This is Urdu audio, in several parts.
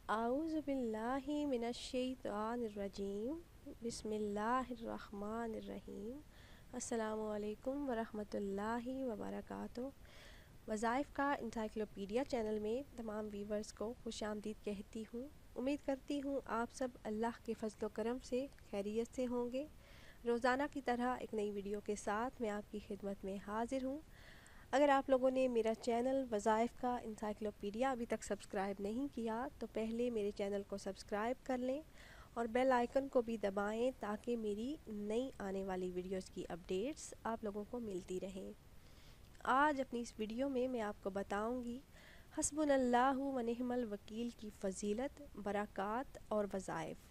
اعوذ باللہ من الشیطان الرجیم بسم اللہ الرحمن الرحیم۔ السلام علیکم ورحمۃ اللہ وبرکاتہ۔ وظائف کا انسائکلوپیڈیا چینل میں تمام ویورز کو خوش آمدید کہتی ہوں۔ امید کرتی ہوں آپ سب اللہ کے فضل و کرم سے خیریت سے ہوں گے۔ روزانہ کی طرح ایک نئی ویڈیو کے ساتھ میں آپ کی خدمت میں حاضر ہوں۔ اگر آپ لوگوں نے میرا چینل وظائف کا انسائکلوپیڈیا ابھی تک سبسکرائب نہیں کیا تو پہلے میرے چینل کو سبسکرائب کر لیں اور بیل آئیکن کو بھی دبائیں تاکہ میری نئی آنے والی ویڈیوز کی اپڈیٹس آپ لوگوں کو ملتی رہیں۔ آج اپنی اس ویڈیو میں آپ کو بتاؤں گی حسبنا اللہ و نعم الوکیل کی فضیلت، برکات اور وظائف۔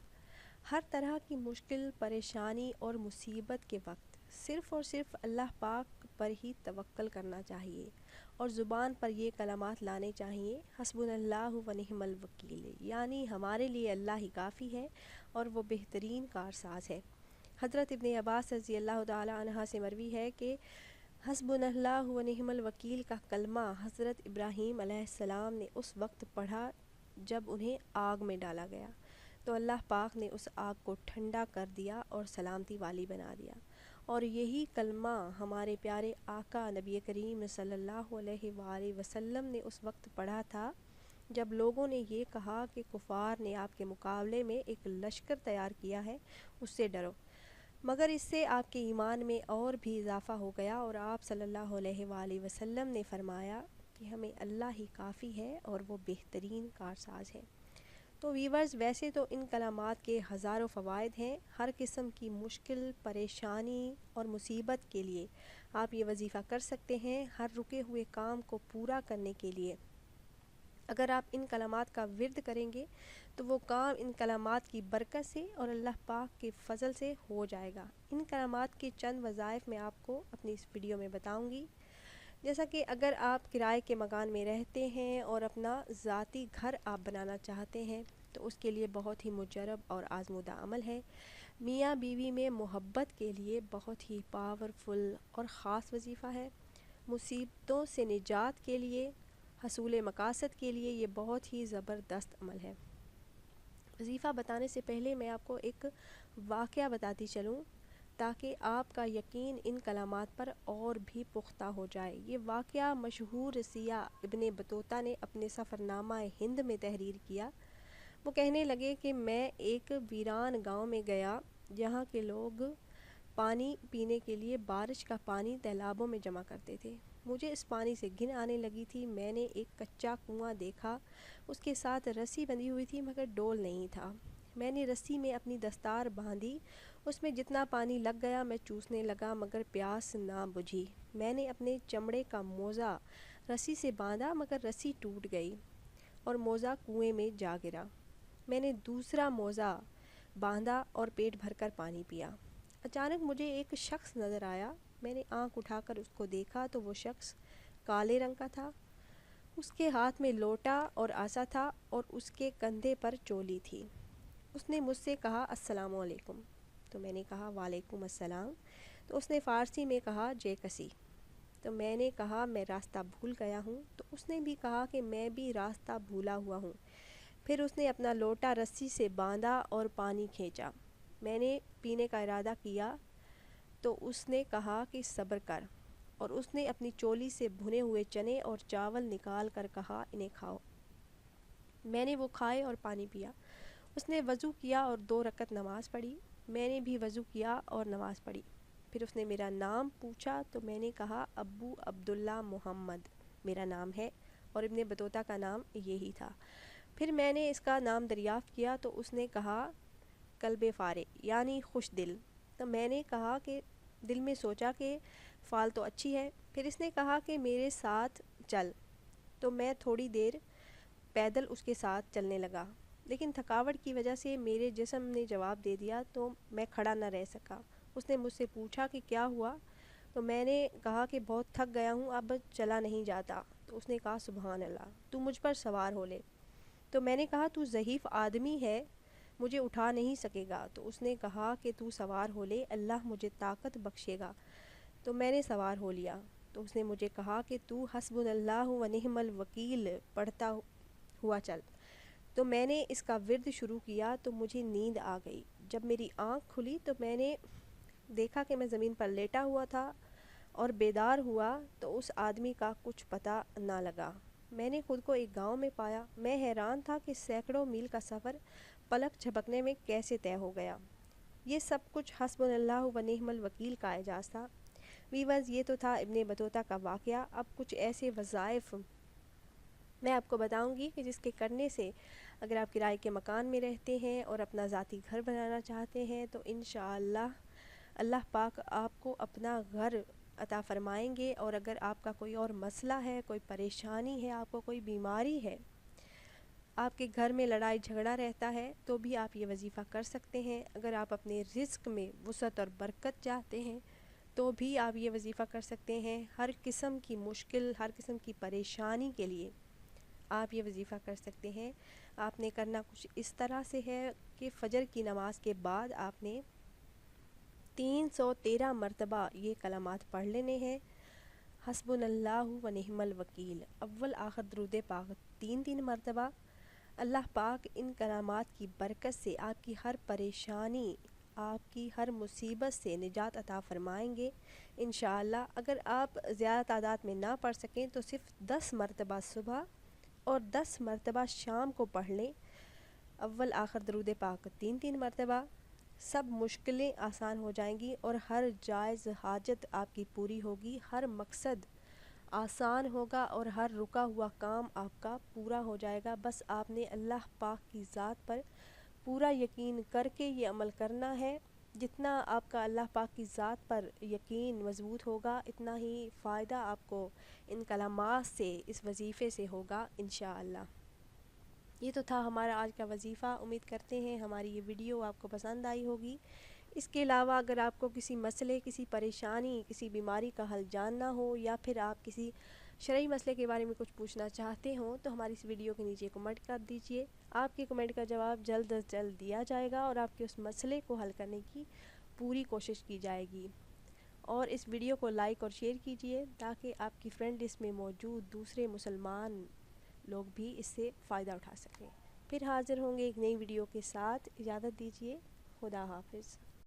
ہر طرح کی مشکل، پریشانی اور مصیبت کے وقت صرف اور صرف اللہ پاک پر ہی توکل کرنا چاہیے اور زبان پر یہ کلمات لانے چاہیے، حسبنا اللہ و نعم الوکیل، یعنی ہمارے لیے اللہ ہی کافی ہے اور وہ بہترین کارساز ہے۔ حضرت ابن عباس رضی اللہ تعالی عنہ سے مروی ہے کہ حسبنا اللہ و نعم الوکیل کا کلمہ حضرت ابراہیم علیہ السلام نے اس وقت پڑھا جب انہیں آگ میں ڈالا گیا تو اللہ پاک نے اس آگ کو ٹھنڈا کر دیا اور سلامتی والی بنا دیا، اور یہی کلمہ ہمارے پیارے آقا نبی کریم صلی اللہ علیہ وآلہ وسلم نے اس وقت پڑھا تھا جب لوگوں نے یہ کہا کہ کفار نے آپ کے مقابلے میں ایک لشکر تیار کیا ہے، اس سے ڈرو، مگر اس سے آپ کے ایمان میں اور بھی اضافہ ہو گیا اور آپ صلی اللہ علیہ وآلہ وسلم نے فرمایا کہ ہمیں اللہ ہی کافی ہے اور وہ بہترین کارساز ہے۔ تو ویورز، ویسے تو ان کلمات کے ہزاروں فوائد ہیں۔ ہر قسم کی مشکل، پریشانی اور مصیبت کے لیے آپ یہ وظیفہ کر سکتے ہیں۔ ہر رکے ہوئے کام کو پورا کرنے کے لیے اگر آپ ان کلمات کا ورد کریں گے تو وہ کام ان کلمات کی برکت سے اور اللہ پاک کے فضل سے ہو جائے گا۔ ان کلمات کے چند وظائف میں آپ کو اپنی اس ویڈیو میں بتاؤں گی۔ جیسا کہ اگر آپ کرائے کے مکان میں رہتے ہیں اور اپنا ذاتی گھر آپ بنانا چاہتے ہیں تو اس کے لیے بہت ہی مجرب اور آزمودہ عمل ہے۔ میاں بیوی میں محبت کے لیے بہت ہی پاورفل اور خاص وظیفہ ہے۔ مصیبتوں سے نجات کے لیے، حصول مقاصد کے لیے یہ بہت ہی زبردست عمل ہے۔ وظیفہ بتانے سے پہلے میں آپ کو ایک واقعہ بتاتی چلوں تاکہ آپ کا یقین ان کلمات پر اور بھی پختہ ہو جائے۔ یہ واقعہ مشہور سیاح ابن بطوطہ نے اپنے سفرنامہ ہند میں تحریر کیا۔ وہ کہنے لگے کہ میں ایک ویران گاؤں میں گیا جہاں کے لوگ پانی پینے کے لیے بارش کا پانی تالابوں میں جمع کرتے تھے۔ مجھے اس پانی سے گھن آنے لگی تھی۔ میں نے ایک کچا کنواں دیکھا، اس کے ساتھ رسی بندھی ہوئی تھی مگر ڈول نہیں تھا۔ میں نے رسی میں اپنی دستار باندھی، اس میں جتنا پانی لگ گیا میں چوسنے لگا مگر پیاس نہ بجھی۔ میں نے اپنے چمڑے کا موزہ رسی سے باندھا مگر رسی ٹوٹ گئی اور موزہ کنویں میں جا گرا۔ میں نے دوسرا موزہ باندھا اور پیٹ بھر کر پانی پیا۔ اچانک مجھے ایک شخص نظر آیا۔ میں نے آنکھ اٹھا کر اس کو دیکھا تو وہ شخص کالے رنگ کا تھا۔ اس کے ہاتھ میں لوٹا اور عصا تھا اور اس کے کندھے پر چولی تھی۔ اس نے مجھ سے کہا السلام علیکم، تو میں نے کہا وعلیکم السلام۔ تو اس نے فارسی میں کہا جے کسی، تو میں نے کہا میں راستہ بھول گیا ہوں، تو اس نے بھی کہا کہ میں بھی راستہ بھولا ہوا ہوں۔ پھر اس نے اپنا لوٹا رسی سے باندھا اور پانی کھینچا۔ میں نے پینے کا ارادہ کیا تو اس نے کہا کہ صبر کر، اور اس نے اپنی چولی سے بھنے ہوئے چنے اور چاول نکال کر کہا انہیں کھاؤ۔ میں نے وہ کھائے اور پانی پیا۔ اس نے وضو کیا اور 2 رکعت نماز پڑھی۔ میں نے بھی وضو کیا اور نماز پڑھی۔ پھر اس نے میرا نام پوچھا تو میں نے کہا ابو عبداللہ محمد میرا نام ہے، اور ابن بطوطہ کا نام یہی تھا۔ پھر میں نے اس کا نام دریافت کیا تو اس نے کہا قلب فارغ، یعنی خوش دل۔ تو میں نے کہا کہ دل میں سوچا کہ فال تو اچھی ہے۔ پھر اس نے کہا کہ میرے ساتھ چل، تو میں تھوڑی دیر پیدل اس کے ساتھ چلنے لگا، لیکن تھکاوٹ کی وجہ سے میرے جسم نے جواب دے دیا تو میں کھڑا نہ رہ سکا۔ اس نے مجھ سے پوچھا کہ کیا ہوا، تو میں نے کہا کہ بہت تھک گیا ہوں، اب چلا نہیں جاتا۔ تو اس نے کہا سبحان اللہ، تو مجھ پر سوار ہو لے۔ تو میں نے کہا تو ضعیف آدمی ہے، مجھے اٹھا نہیں سکے گا۔ تو اس نے کہا کہ تو سوار ہو لے، اللہ مجھے طاقت بخشے گا۔ تو میں نے سوار ہو لیا۔ تو اس نے مجھے کہا کہ تو حسبنا اللہ و نعم الوکیل پڑھتا ہوا چل۔ تو میں نے اس کا ورد شروع کیا تو مجھے نیند آ گئی۔ جب میری آنکھ کھلی تو میں نے دیکھا کہ میں زمین پر لیٹا ہوا تھا اور بیدار ہوا تو اس آدمی کا کچھ پتہ نہ لگا۔ میں نے خود کو ایک گاؤں میں پایا۔ میں حیران تھا کہ سینکڑوں میل کا سفر پلک جھپکنے میں کیسے طے ہو گیا۔ یہ سب کچھ حسبنا اللہ و نعم الوکیل کا اعجاز تھا۔ ویورز، یہ تو تھا ابن بطوطہ کا واقعہ۔ اب کچھ ایسے وظائف میں آپ کو بتاؤں گی کہ جس کے کرنے سے اگر آپ کرائے کے مکان میں رہتے ہیں اور اپنا ذاتی گھر بنانا چاہتے ہیں تو انشاءاللہ اللہ پاک آپ کو اپنا گھر عطا فرمائیں گے۔ اور اگر آپ کا کوئی اور مسئلہ ہے، کوئی پریشانی ہے، آپ کو کوئی بیماری ہے، آپ کے گھر میں لڑائی جھگڑا رہتا ہے تو بھی آپ یہ وظیفہ کر سکتے ہیں۔ اگر آپ اپنے رزق میں وسعت اور برکت چاہتے ہیں تو بھی آپ یہ وظیفہ کر سکتے ہیں۔ ہر قسم کی مشکل، ہر قسم کی پریشانی کے لیے آپ یہ وظیفہ کر سکتے ہیں۔ آپ نے کرنا کچھ اس طرح سے ہے کہ فجر کی نماز کے بعد آپ نے 313 مرتبہ یہ کلمات پڑھ لینے ہیں۔ حسبنا اللہ و نعم الوکیل، اول آخر درود پاک 3 مرتبہ۔ اللہ پاک ان کلمات کی برکت سے آپ کی ہر پریشانی، آپ کی ہر مصیبت سے نجات عطا فرمائیں گے انشاءاللہ۔ اگر آپ زیادہ تعداد میں نہ پڑھ سکیں تو صرف 10 مرتبہ صبح اور 10 مرتبہ شام کو پڑھ لیں۔ اول آخر درود پاک 3 مرتبہ، سب مشکلیں آسان ہو جائیں گی اور ہر جائز حاجت آپ کی پوری ہوگی، ہر مقصد آسان ہوگا اور ہر رکا ہوا کام آپ کا پورا ہو جائے گا۔ بس آپ نے اللہ پاک کی ذات پر پورا یقین کر کے یہ عمل کرنا ہے۔ جتنا آپ کا اللہ پاک کی ذات پر یقین مضبوط ہوگا اتنا ہی فائدہ آپ کو ان کلمات سے، اس وظیفے سے ہوگا انشاءاللہ۔ یہ تو تھا ہمارا آج کا وظیفہ۔ امید کرتے ہیں ہماری یہ ویڈیو آپ کو پسند آئی ہوگی۔ اس کے علاوہ اگر آپ کو کسی مسئلے، کسی پریشانی، کسی بیماری کا حل جاننا ہو یا پھر آپ کسی شرعی مسئلے کے بارے میں کچھ پوچھنا چاہتے ہوں تو ہماری اس ویڈیو کے نیچے کمنٹ کر دیجئے۔ آپ کے کمنٹ کا جواب جلد از جلد دیا جائے گا اور آپ کے اس مسئلے کو حل کرنے کی پوری کوشش کی جائے گی۔ اور اس ویڈیو کو لائک اور شیئر کیجئے تاکہ آپ کی فرینڈ لسٹ میں موجود دوسرے مسلمان لوگ بھی اس سے فائدہ اٹھا سکیں۔ پھر حاضر ہوں گے ایک نئی ویڈیو کے ساتھ۔ اجازت دیجیے، خدا حافظ۔